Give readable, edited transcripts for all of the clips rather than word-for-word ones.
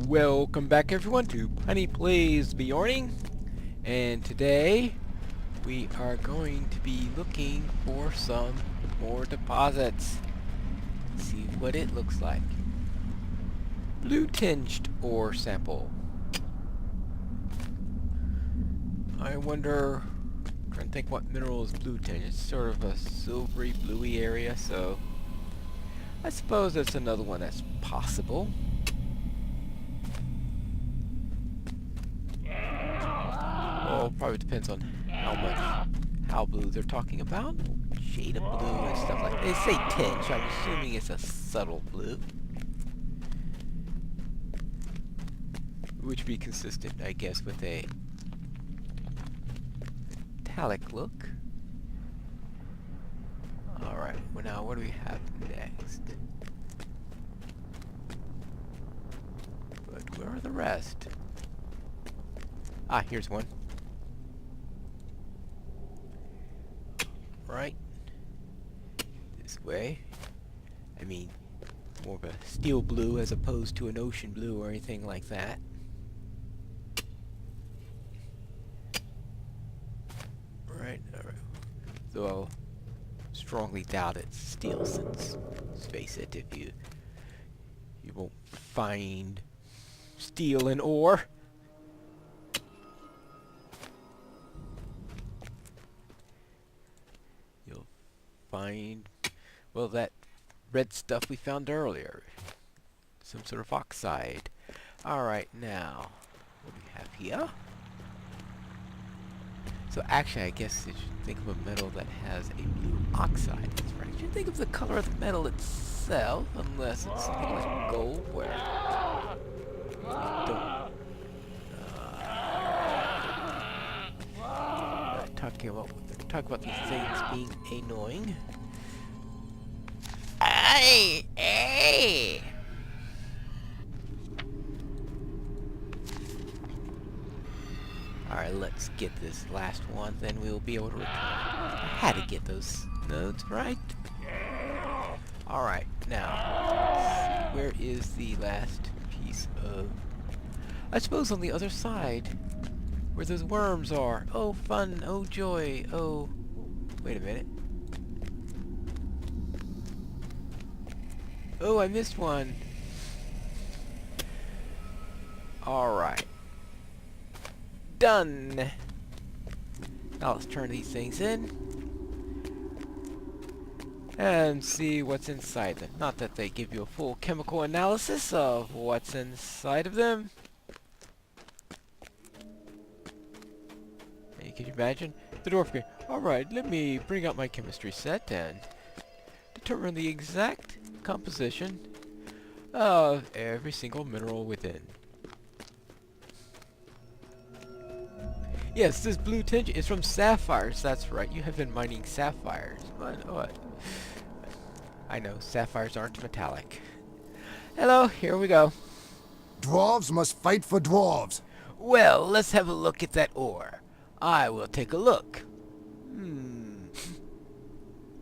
Welcome back everyone to Pineleaf's Beorning, and today we are going to be looking for some more deposits. See what it looks like. Blue tinged ore sample. I wonder, trying to think what mineral is blue tinged. It's sort of a silvery bluey area, so I suppose that's another one that's possible. Well, probably depends on how blue they're talking about. Shade of blue and stuff like that. They say tinge, I'm assuming it's a subtle blue. Which would be consistent, I guess, with a metallic look. Alright, well now what do we have next? But where are the rest? Ah, here's one. Right. This way. I mean, more of a steel blue as opposed to an ocean blue or anything like that. Right, alright. Though I'll strongly doubt it's steel since, let's face it, if you won't find steel in ore. Find, well, that red stuff we found earlier. Some sort of oxide. Alright, now, what do we have here? So actually, I guess you should think of a metal that has a blue oxide. That's right. You should think of the color of the metal itself, unless it's something like gold, where you don't. Talk about these things being annoying. Hey! Alright, let's get this last one, then we'll be able to return. I had to get those nodes, right? Alright, now, where is the last piece of... I suppose on the other side, where those worms are. Oh, fun. Oh, joy. Oh, wait a minute. Oh, I missed one. Alright. Done. Now let's turn these things in. And see what's inside them. Not that they give you a full chemical analysis of what's inside of them. Can you imagine? The dwarf going, alright, let me bring out my chemistry set and determine the exact composition of every single mineral within. Yes, this blue tinge is from sapphires. That's right, you have been mining sapphires. What? I know, sapphires aren't metallic. Hello, here we go. Dwarves must fight for dwarves. Well, let's have a look at that ore. I will take a look.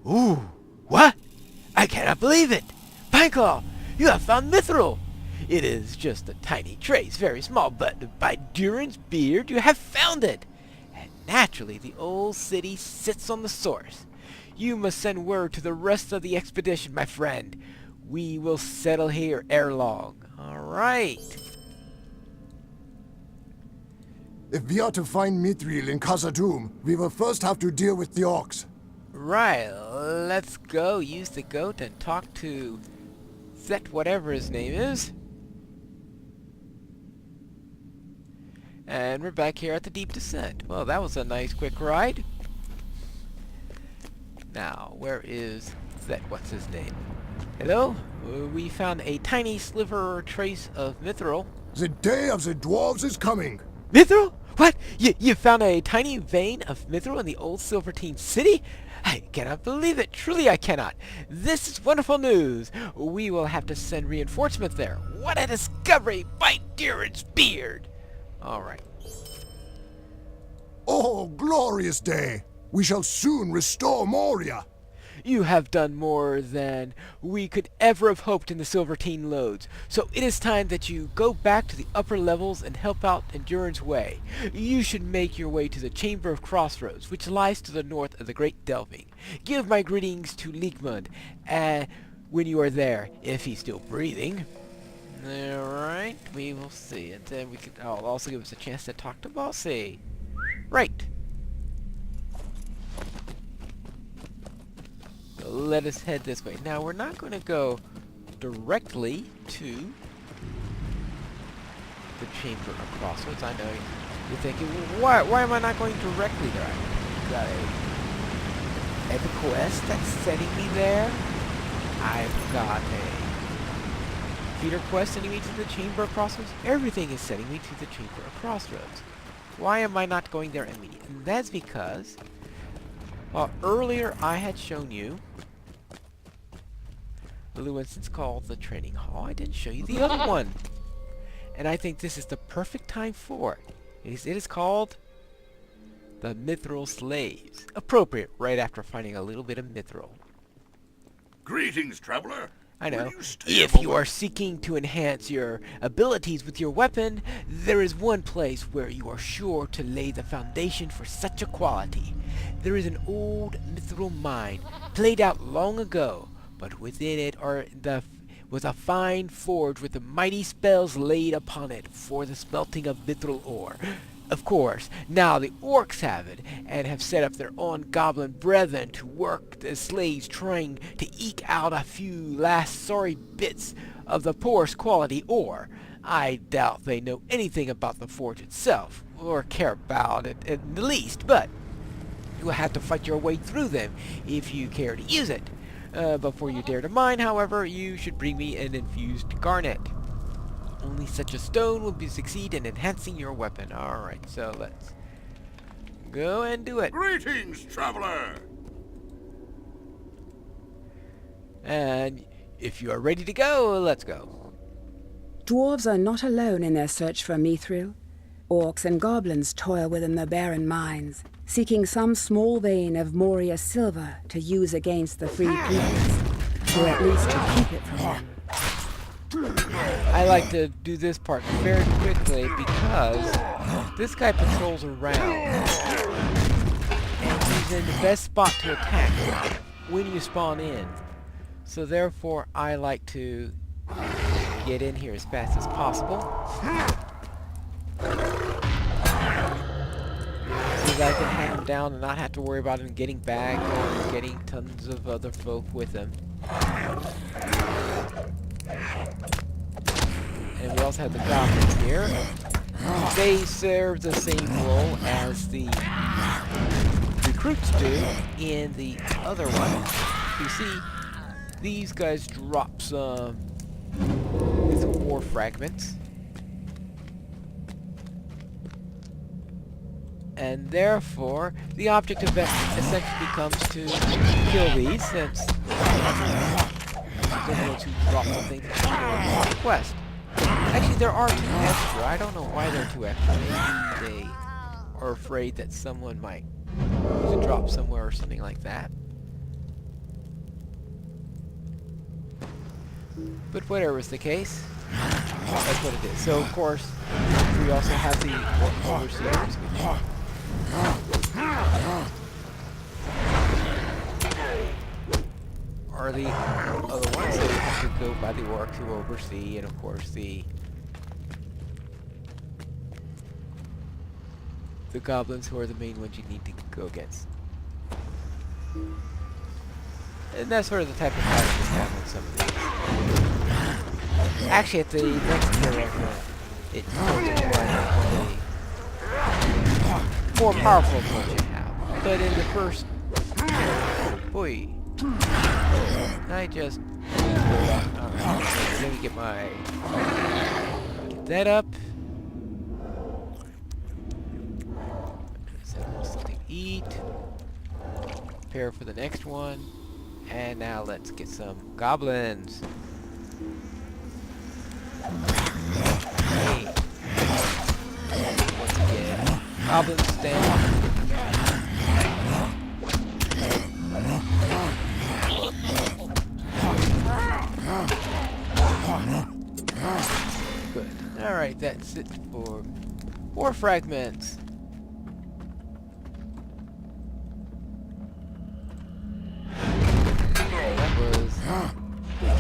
Ooh, what? I cannot believe it! Pineclaw, you have found mithril! It is just a tiny trace, very small, but by Durin's beard, you have found it! And naturally, the old city sits on the source. You must send word to the rest of the expedition, my friend. We will settle here ere long. Alright. If we are to find Mithril in Khazad-dûm, we will first have to deal with the orcs. Right, let's go use the goat and talk to Zet, whatever his name is. And we're back here at the deep descent. Well, that was a nice quick ride. Now, where is Zet? What's his name? Hello? We found a tiny sliver or trace of mithril. The day of the dwarves is coming. Mithril? What? You found a tiny vein of mithril in the old Silvertine city? I cannot believe it. Truly I cannot. This is wonderful news. We will have to send reinforcements there. What a discovery! By Durin's beard! Alright. Oh, glorious day. We shall soon restore Moria. You have done more than we could ever have hoped in the Silvertine Lodes, so it is time that you go back to the upper levels and help out Endurance Way. You should make your way to the Chamber of Crossroads, which lies to the north of the Great Delving. Give my greetings to Leekmund when you are there, if he's still breathing. Alright, we will see. And then I'll also give us a chance to talk to Bossy. Right. So let us head this way. Now, we're not going to go directly to the Chamber of Crossroads. I know you're thinking, well, why am I not going directly there? I've got a quest that's sending me there. I've got a feeder quest sending me to the Chamber of Crossroads. Everything is sending me to the Chamber of Crossroads. Why am I not going there immediately? And that's because, well, earlier I had shown you the little instance called the Training Hall. I didn't show you the other one. And I think this is the perfect time for it. It is called the Mithril-slaves. Appropriate right after finding a little bit of mithril. Greetings, traveler. I know. You If you are seeking to enhance your abilities with your weapon, there is one place where you are sure to lay the foundation for such a quality. There is an old mithril mine, played out long ago, but within it was a fine forge with the mighty spells laid upon it for the smelting of mithril ore. Of course, now the orcs have it, and have set up their own goblin brethren to work the slaves trying to eke out a few last sorry bits of the poorest quality ore. I doubt they know anything about the forge itself, or care about it in the least, but you will have to fight your way through them if you care to use it. Before you dare to mine, however, you should bring me an infused garnet. Only such a stone will succeed in enhancing your weapon. Alright, so let's go and do it. Greetings, traveler. And if you are ready to go, let's go. Dwarves are not alone in their search for mithril. Orcs and goblins toil within the barren mines, seeking some small vein of Moria silver to use against the free peoples, or at least to keep it from them. I like to do this part very quickly because this guy patrols around, and he's in the best spot to attack when you spawn in. So therefore, I like to get in here as fast as possible, so that I can hack him down and not have to worry about him getting back or getting tons of other folk with him. And we also have the goblins here. They serve the same role as the recruits do in the other one. You see, these guys drop some war fragments. And therefore, the object of it essentially becomes to kill these, since they're going to drop something to the quest. Actually, there are 2 extra. I don't know why there are 2 extra. Maybe they are afraid that someone might use a drop somewhere or something like that. But whatever is the case, that's what it is. So, of course, we also have the overseers. Are the other ones that have to go by the orcs who oversee, and of course the goblins who are the main ones you need to go against. And that's sort of the type of fight we have with some of these. Actually, at the next character, it becomes a more powerful approach you have. But in the first, boy. I just... Alright, let me get that up. Something to eat. Prepare for the next one. And now let's get some goblins. Hey. Once again, goblins stand. Good. Alright, that's it for 4 fragments.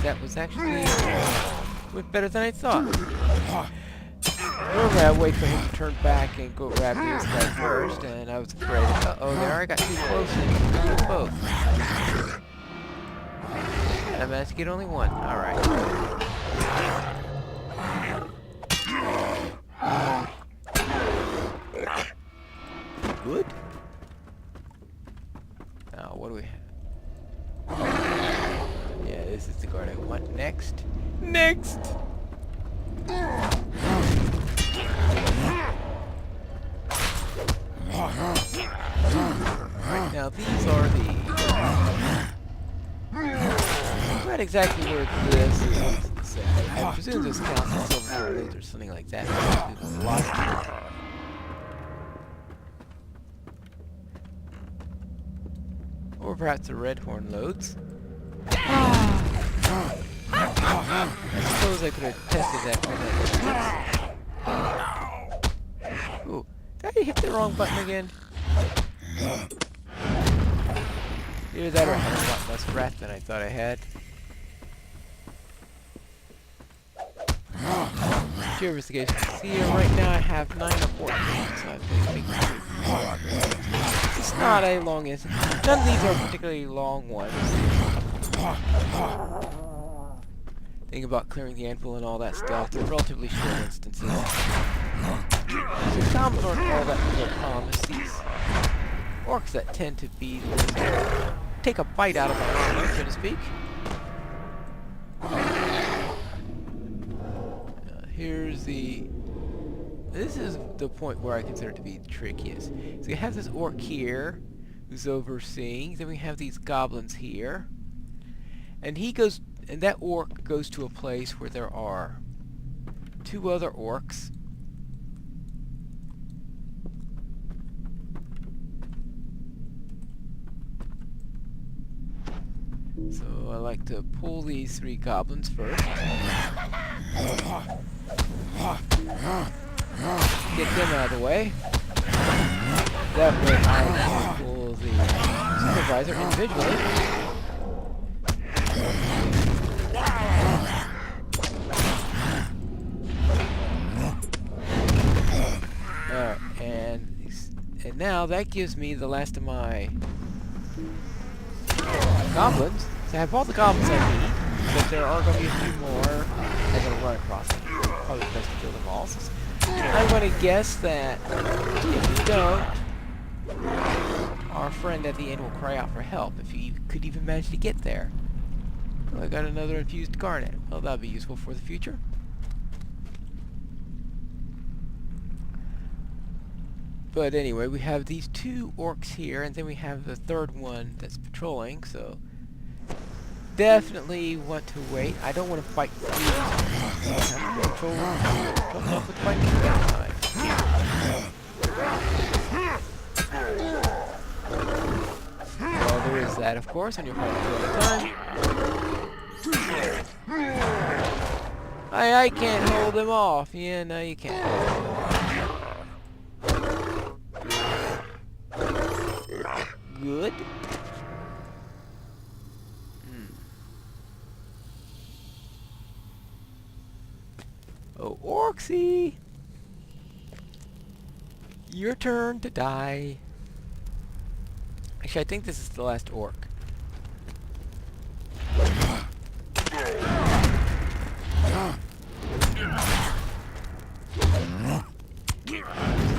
That was actually went better than I thought. Normally I wait for him to turn back and go grab this guy first, and I was afraid, uh-oh, there I got too close and killed both. And I managed to get only one. Alright. Good. Now, what do we have? Yeah, this is the guard I want next. Next! Right, now these are the... Not exactly where this is. I presume this counts as silver loads or something like that. Or perhaps the red horn loads. I suppose I could have tested that. Ooh, did I hit the wrong button again? Either that or I had a lot less breath than I thought I had. Whichever is the case. See, right now I have 9 or 14, so I've been making progress. It's not a long instance. None of these are particularly long ones. Think about clearing the anvil and all that stuff. They're relatively short instances. So commons aren't all that big a problem. It's these orcs that tend to be the ones that take a bite out of my armor, so to speak. Here's the... This is the point where I consider it to be the trickiest. So you have this orc here, who's overseeing. Then we have these goblins here. And he goes... And that orc goes to a place where there are 2 other orcs. So I like to pull these 3 goblins first. Get them out of the way. That way I can pull the supervisor individually. And now that gives me the last of my goblins. So I have all the goblins I need, but there are going to be a few more I'm going to run across them. Probably best to kill them all. So I'm going to guess that if you don't, our friend at the end will cry out for help if you could even manage to get there. Oh, I got another infused garnet. Well, that'll be useful for the future. But anyway, we have these 2 orcs here, and then we have the 3rd one that's patrolling, so definitely want to wait. I don't want to fight these. I have to control up with fighting that time. Well, there is that, of course, and you're fighting 2 at a time. I can't hold them off. Yeah, no, you can't. Good. Oh, Orcsy! Your turn to die. Actually, I think this is the last orc.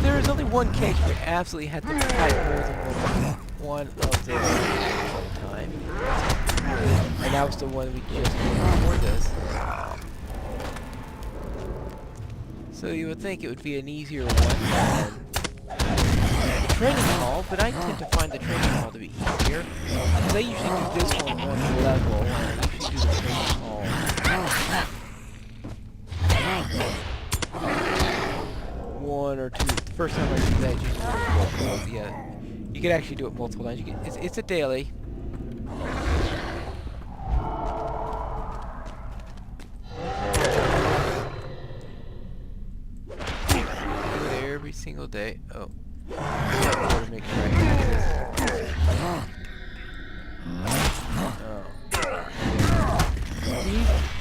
There is only one case where you absolutely had to fight more than one of them at a time. And that was the one we just did before this. So you would think it would be an easier one than the training hall, but I tend to find the training hall to be easier. Because I usually do this one level, and I usually do the training hall. One or 2. The first time I did that, you just do it. Yeah, you can actually do it multiple times. You can, it's a daily. will they? Oh. I gotta make sure I hit this. Oh.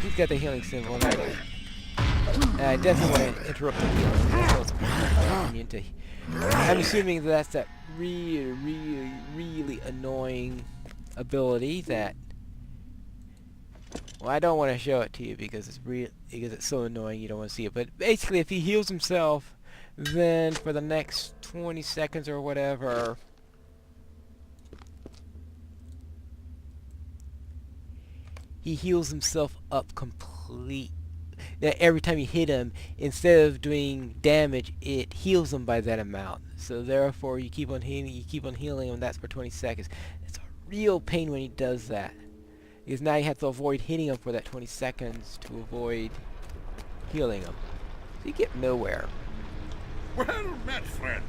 He's got the healing symbol. I definitely want to interrupt the healing. That's also I'm assuming that's that really annoying ability that. Well, I don't want to show it to you because it's so annoying you don't want to see it. But basically, if he heals himself, then for the next 20 seconds or whatever, he heals himself up complete. Every time you hit him, instead of doing damage, it heals him by that amount. So therefore, you keep on healing him. That's for 20 seconds. It's a real pain when he does that. Because now you have to avoid hitting him for that 20 seconds to avoid healing him. So you get nowhere. Well met, friend.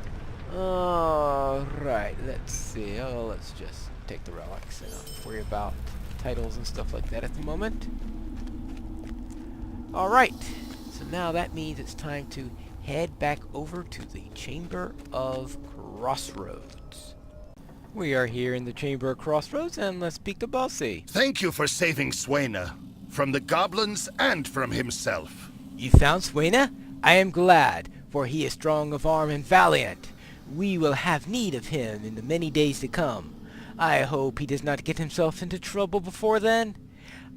Alright, let's see. Oh, let's just take the relics and not worry about titles and stuff like that at the moment. Alright, so now that means it's time to head back over to the Chamber of Crossroads. We are here in the Chamber of Crossroads, and let's speak to Bossy. Thank you for saving Swaina. From the goblins and from himself. You found Swaina? I am glad, for he is strong of arm and valiant. We will have need of him in the many days to come. I hope he does not get himself into trouble before then.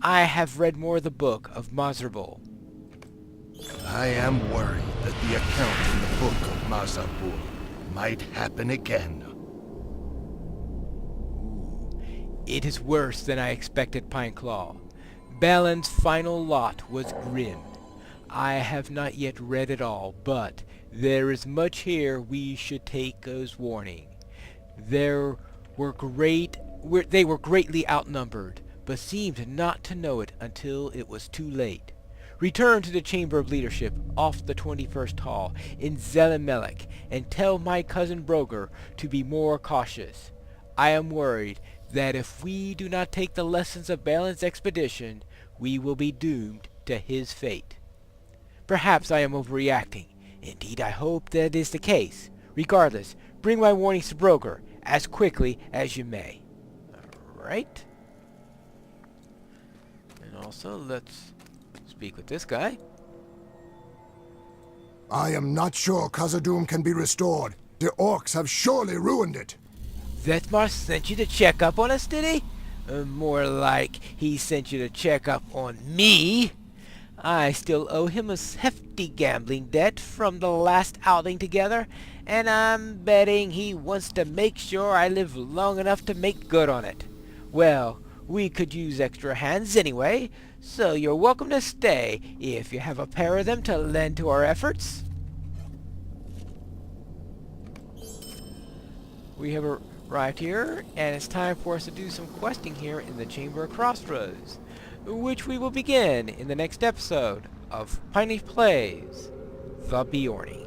I have read more of the book of Mazarbul. I am worried that the account in the book of Mazarbul might happen again. It is worse than I expected, Pineclaw. Balin's final lot was grim. I have not yet read it all, but there is much here we should take as warning. They were greatly outnumbered, but seemed not to know it until it was too late. Return to the Chamber of Leadership off the 21st Hall in Zelimelech and tell my cousin Broger to be more cautious. I am worried that if we do not take the lessons of Balin's expedition, we will be doomed to his fate. Perhaps I am overreacting. Indeed, I hope that is the case. Regardless, bring my warnings to Broger as quickly as you may. Alright. And also, let's speak with this guy. I am not sure Khazad-dûm can be restored. The orcs have surely ruined it. Zetmar sent you to check up on us, did he? More like he sent you to check up on me. I still owe him a hefty gambling debt from the last outing together, and I'm betting he wants to make sure I live long enough to make good on it. Well, we could use extra hands anyway, so you're welcome to stay if you have a pair of them to lend to our efforts. We have arrived here, and it's time for us to do some questing here in the Chamber of Crossroads, which we will begin in the next episode of Pineleaf Plays The Beorning.